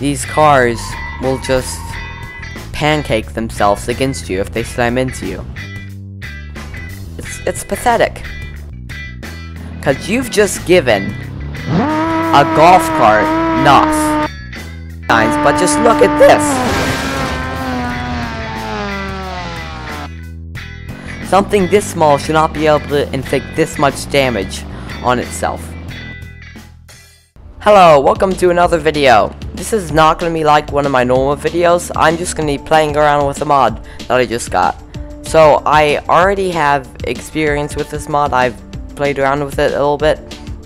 these cars will just pancake themselves against you if they slam into you. It's pathetic. Cause you've just given a golf cart NOS. But just look at this. Something this small should not be able to inflict this much damage on itself. Hello, welcome to another video. This is not going to be like one of my normal videos. I'm just going to be playing around with a mod that I just got. So I already have experience with this mod. I've played around with it a little bit.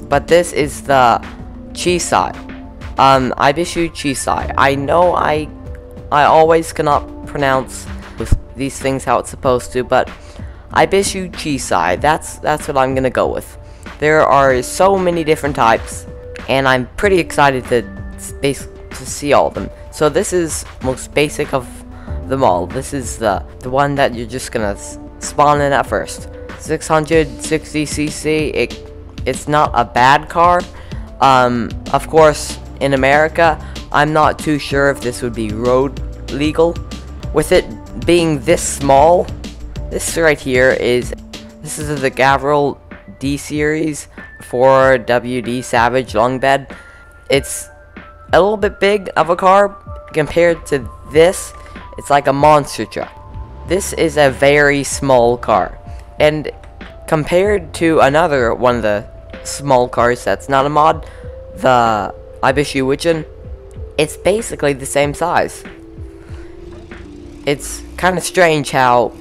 But this is the Chisai. Ibishu Chisai. I know I always cannot pronounce with these things how it's supposed to, but Ibishu Chisai, that's what I'm gonna go with. There are so many different types, and I'm pretty excited to see all of them. So this is most basic of them all. This is the one that you're just gonna spawn in at first. 660cc. It's not a bad car. Of course, in America, I'm not too sure if this would be road legal. With it being this small, this right here is the Gavril D series 4WD Savage long bed. It's a little bit big of a car compared to this. It's like a monster truck. This is a very small car, and compared to another one of the small cars that's not a mod, the Ibishu Chisai, it's basically the same size. It's kind of strange how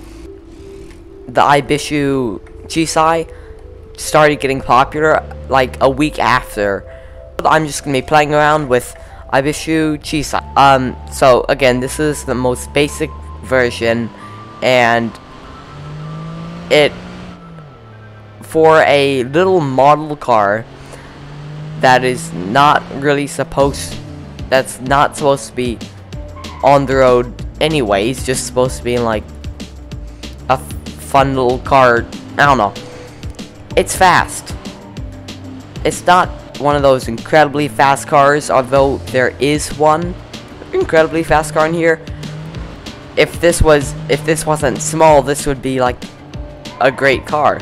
the Ibishu Chisai started getting popular like a week after. I'm just gonna be playing around with Ibishu Chisai. So again, this is the most basic version, and it, for a little model car that is not really that's not supposed to be on the road anyway, it's just supposed to be in like a fun little car. I don't know. It's fast. It's not one of those incredibly fast cars, although there is one incredibly fast car in here. If this wasn't small, this would be like a great car.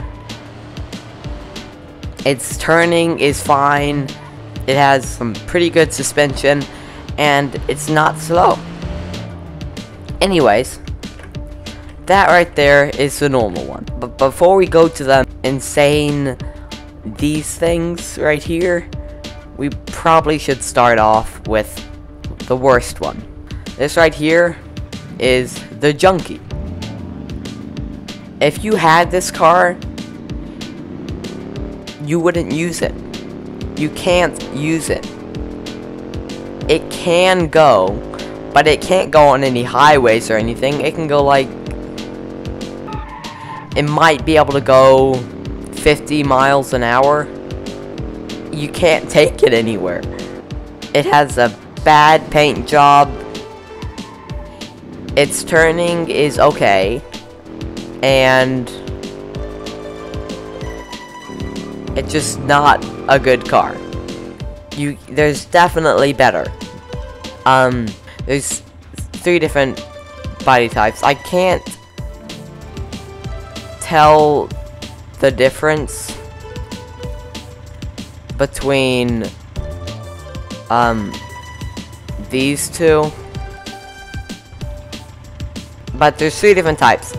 Its turning is fine. It has some pretty good suspension, and it's not slow. Anyways, that right there is the normal one. But before we go to the insane these things right here, we probably should start off with the worst one. This right here is the Junkie. If you had this car, you wouldn't use it. You can't use it. It can go, but it can't go on any highways or anything. It can go like, it might be able to go 50 miles an hour. You can't take it anywhere. It has a bad paint job. Its turning is okay, and it's just not a good car. There's definitely better. There's 3 different body types. I can't tell the difference between these two, but there's 3 different types,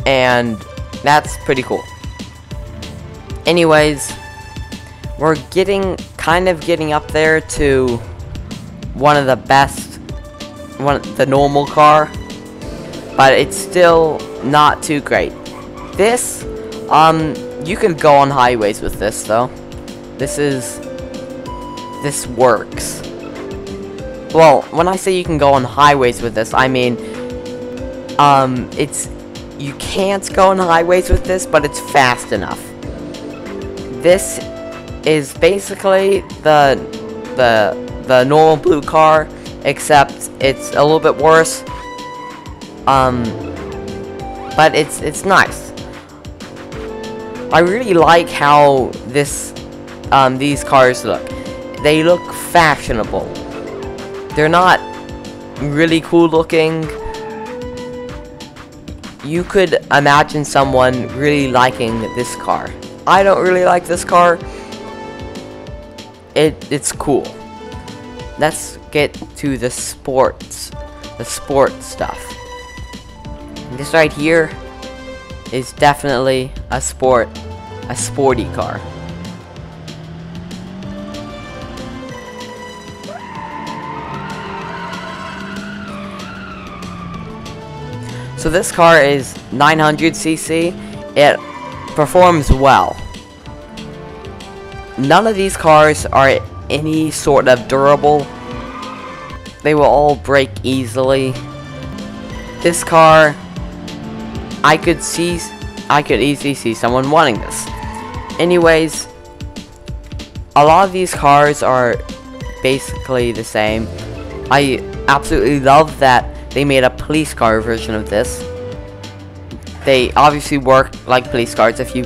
and that's pretty cool. Anyways, we're kind of getting up there to one of the best, the normal car, but it's still not too great. This, you can go on highways with this though. This works. Well, when I say you can go on highways with this, I mean, you can't go on highways with this, but it's fast enough. This is basically the normal blue car, except it's a little bit worse. But it's nice. I really like how these cars look. they look fashionable. They're not really cool looking. You could imagine someone really liking this car. I don't really like this car. It's cool. Let's get to the sports stuff. This right here is definitely a sporty car. So this car is 900cc. It performs well. None of these cars are any sort of durable. They will all break easily. This car, I could easily see someone wanting this. Anyways, a lot of these cars are basically the same. I absolutely love that they made a police car version of this. They obviously work like police cars. If you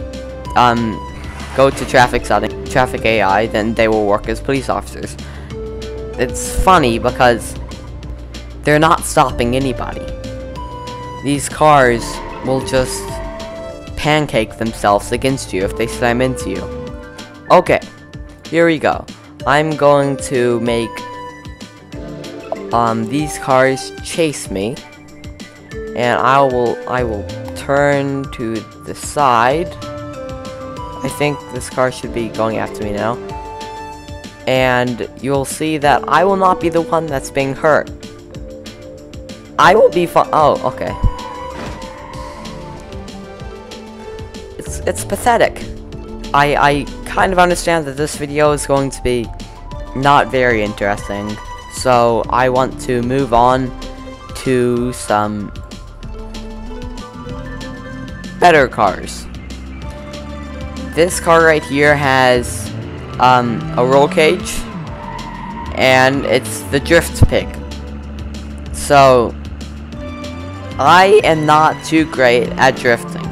go to traffic AI, then they will work as police officers. It's funny because they're not stopping anybody. These cars will just pancake themselves against you if they slam into you. Okay, here we go. I'm going to make these cars chase me, and I will turn to the side. I think this car should be going after me now, and you'll see that I will not be the one that's being hurt. I will be fine. Oh, okay. It's pathetic. I kind of understand that this video is going to be not very interesting. So I want to move on to some better cars. This car right here has a roll cage, and it's the drift pig. So I am not too great at drifting.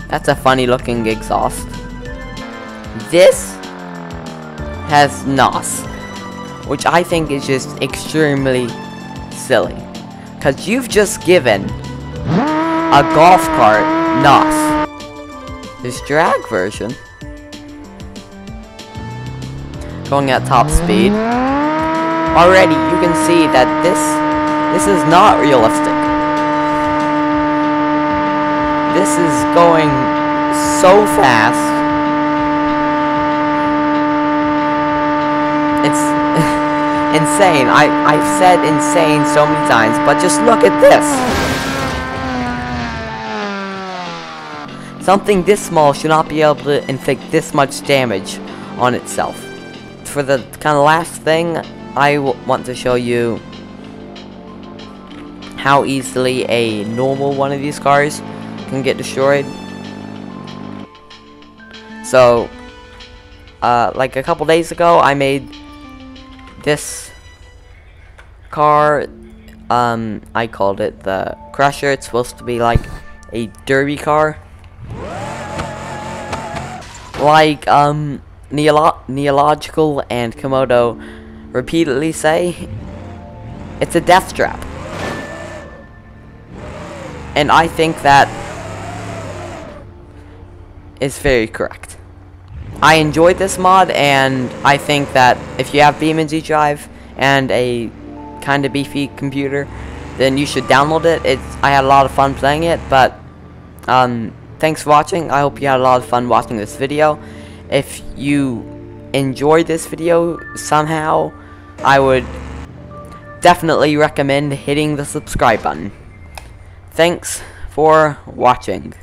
That's a funny looking exhaust. This has NOS, which I think is just extremely silly, because you've just given a golf cart NOS. This drag version, going at top speed. Already you can see that this is not realistic. This is going so fast. It's insane. I've said insane so many times, but just look at this. Something this small should not be able to inflict this much damage on itself. For the kind of last thing, I want to show you how easily a normal one of these cars can get destroyed. So, like a couple days ago, I made this car. I called it the Crusher. It's supposed to be like a derby car, like Neological and Komodo repeatedly say. It's a death trap, and I think that is very correct. I enjoyed this mod, and I think that if you have BeamNG drive and a kind of beefy computer, then you should download it. I had a lot of fun playing it, but thanks for watching. I hope you had a lot of fun watching this video. If you enjoyed this video somehow, I would definitely recommend hitting the subscribe button. Thanks for watching.